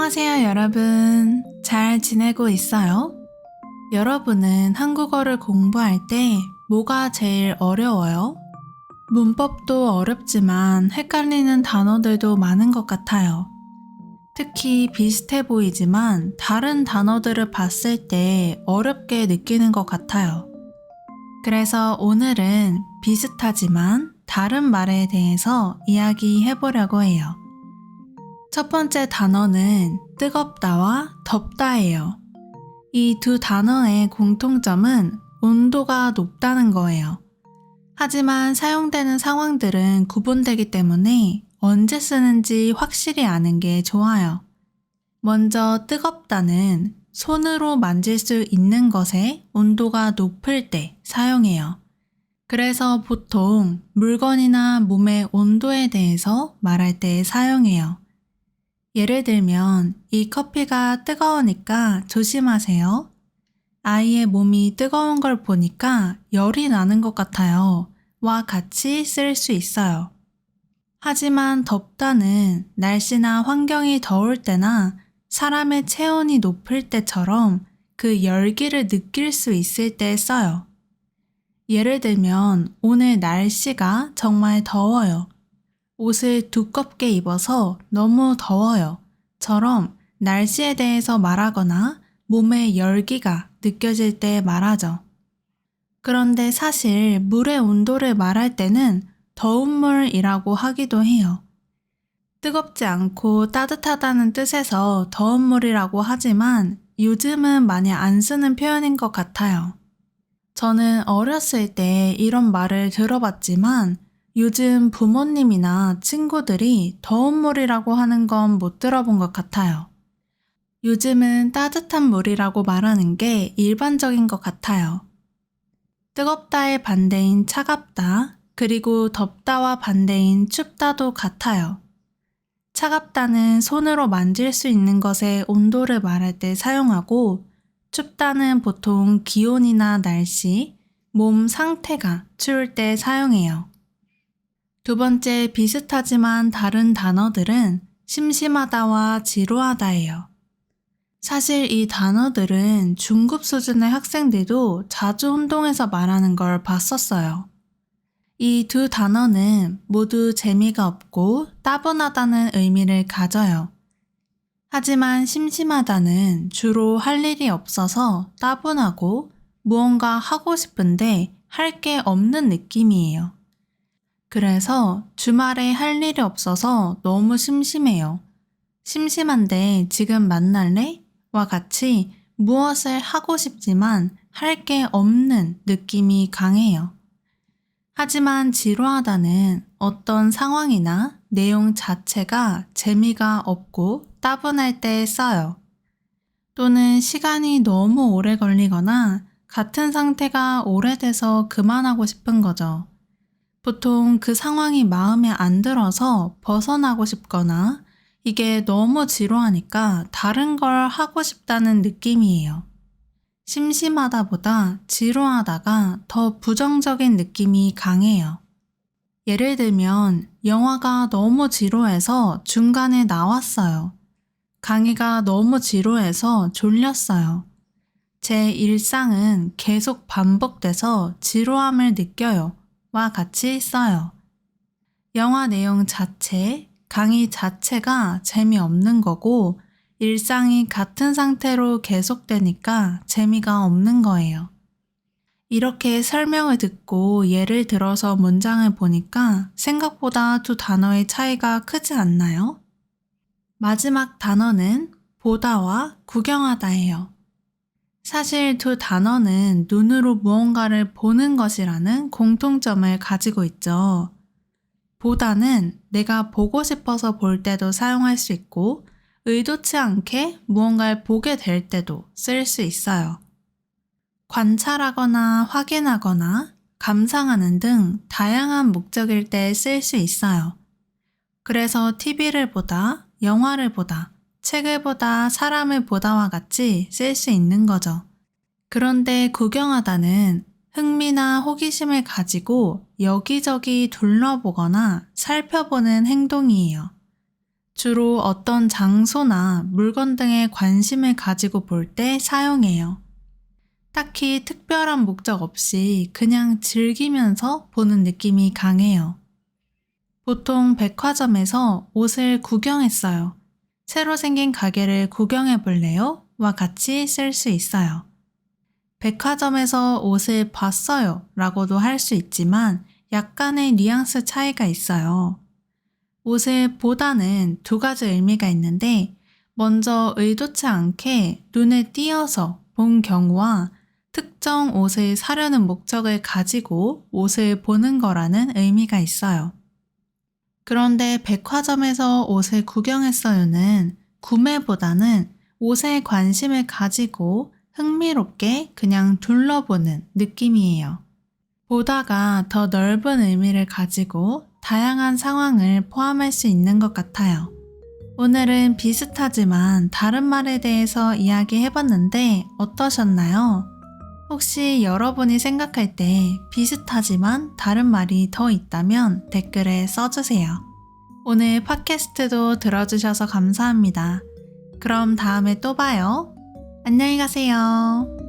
안녕하세요, 여러분. 잘 지내고 있어요? 여러분은 한국어를 공부할 때 뭐가 제일 어려워요? 문법도 어렵지만 헷갈리는 단어들도 많은 것 같아요. 특히 비슷해 보이지만 다른 단어들을 봤을 때 어렵게 느끼는 것 같아요. 그래서 오늘은 비슷하지만 다른 말에 대해서 이야기해 보려고 해요. 첫 번째 단어는 뜨겁다와 덥다예요. 이 두 단어의 공통점은 온도가 높다는 거예요. 하지만 사용되는 상황들은 구분되기 때문에 언제 쓰는지 확실히 아는 게 좋아요. 먼저 뜨겁다는 손으로 만질 수 있는 것에 온도가 높을 때 사용해요. 그래서 보통 물건이나 몸의 온도에 대해서 말할 때 사용해요. 예를 들면 이 커피가 뜨거우니까 조심하세요. 아이의 몸이 뜨거운 걸 보니까 열이 나는 것 같아요. 와 같이 쓸 수 있어요. 하지만 덥다는 날씨나 환경이 더울 때나 사람의 체온이 높을 때처럼 그 열기를 느낄 수 있을 때 써요. 예를 들면 오늘 날씨가 정말 더워요. 옷을 두껍게 입어서 너무 더워요. 처럼 날씨에 대해서 말하거나 몸의 열기가 느껴질 때 말하죠. 그런데 사실 물의 온도를 말할 때는 더운 물이라고 하기도 해요. 뜨겁지 않고 따뜻하다는 뜻에서 더운 물이라고 하지만 요즘은 많이 안 쓰는 표현인 것 같아요. 저는 어렸을 때 이런 말을 들어봤지만 요즘 부모님이나 친구들이 더운 물이라고 하는 건 못 들어본 것 같아요. 요즘은 따뜻한 물이라고 말하는 게 일반적인 것 같아요. 뜨겁다의 반대인 차갑다, 그리고 덥다와 반대인 춥다도 같아요. 차갑다는 손으로 만질 수 있는 것의 온도를 말할 때 사용하고, 춥다는 보통 기온이나 날씨, 몸 상태가 추울 때 사용해요. 두 번째 비슷하지만 다른 단어들은 심심하다와 지루하다예요. 사실 이 단어들은 중급 수준의 학생들도 자주 혼동해서 말하는 걸 봤었어요. 이 두 단어는 모두 재미가 없고 따분하다는 의미를 가져요. 하지만 심심하다는 주로 할 일이 없어서 따분하고 무언가 하고 싶은데 할 게 없는 느낌이에요. 그래서 주말에 할 일이 없어서 너무 심심해요. 심심한데 지금 만날래? 와 같이 무엇을 하고 싶지만 할 게 없는 느낌이 강해요. 하지만 지루하다는 어떤 상황이나 내용 자체가 재미가 없고 따분할 때 써요. 또는 시간이 너무 오래 걸리거나 같은 상태가 오래돼서 그만하고 싶은 거죠. 보통 그 상황이 마음에 안 들어서 벗어나고 싶거나 이게 너무 지루하니까 다른 걸 하고 싶다는 느낌이에요. 심심하다보다 지루하다가 더 부정적인 느낌이 강해요. 예를 들면 영화가 너무 지루해서 중간에 나왔어요. 강의가 너무 지루해서 졸렸어요. 제 일상은 계속 반복돼서 지루함을 느껴요. 와 같이 써요. 영화 내용 자체, 강의 자체가 재미없는 거고 일상이 같은 상태로 계속되니까 재미가 없는 거예요. 이렇게 설명을 듣고 예를 들어서 문장을 보니까 생각보다 두 단어의 차이가 크지 않나요? 마지막 단어는 보다와 구경하다예요. 사실 두 단어는 눈으로 무언가를 보는 것이라는 공통점을 가지고 있죠. 보다는 내가 보고 싶어서 볼 때도 사용할 수 있고 의도치 않게 무언가를 보게 될 때도 쓸 수 있어요. 관찰하거나 확인하거나 감상하는 등 다양한 목적일 때 쓸 수 있어요. 그래서 TV를 보다, 영화를 보다, 책을 보다, 사람을 보다와 같이 쓸 수 있는 거죠. 그런데 구경하다는 흥미나 호기심을 가지고 여기저기 둘러보거나 살펴보는 행동이에요. 주로 어떤 장소나 물건 등에 관심을 가지고 볼 때 사용해요. 딱히 특별한 목적 없이 그냥 즐기면서 보는 느낌이 강해요. 보통 백화점에서 옷을 구경했어요. 새로 생긴 가게를 구경해 볼래요? 와 같이 쓸 수 있어요. 백화점에서 옷을 봤어요 라고도 할 수 있지만 약간의 뉘앙스 차이가 있어요. 옷을 보다는 두 가지 의미가 있는데 먼저 의도치 않게 눈에 띄어서 본 경우와 특정 옷을 사려는 목적을 가지고 옷을 보는 거라는 의미가 있어요. 그런데 백화점에서 옷을 구경했어요는 구매보다는 옷에 관심을 가지고 흥미롭게 그냥 둘러보는 느낌이에요. 보다가 더 넓은 의미를 가지고 다양한 상황을 포함할 수 있는 것 같아요. 오늘은 비슷하지만 다른 말에 대해서 이야기해봤는데 어떠셨나요? 혹시 여러분이 생각할 때 비슷하지만 다른 말이 더 있다면 댓글에 써주세요. 오늘 팟캐스트도 들어주셔서 감사합니다. 그럼 다음에 또 봐요. 안녕히 가세요.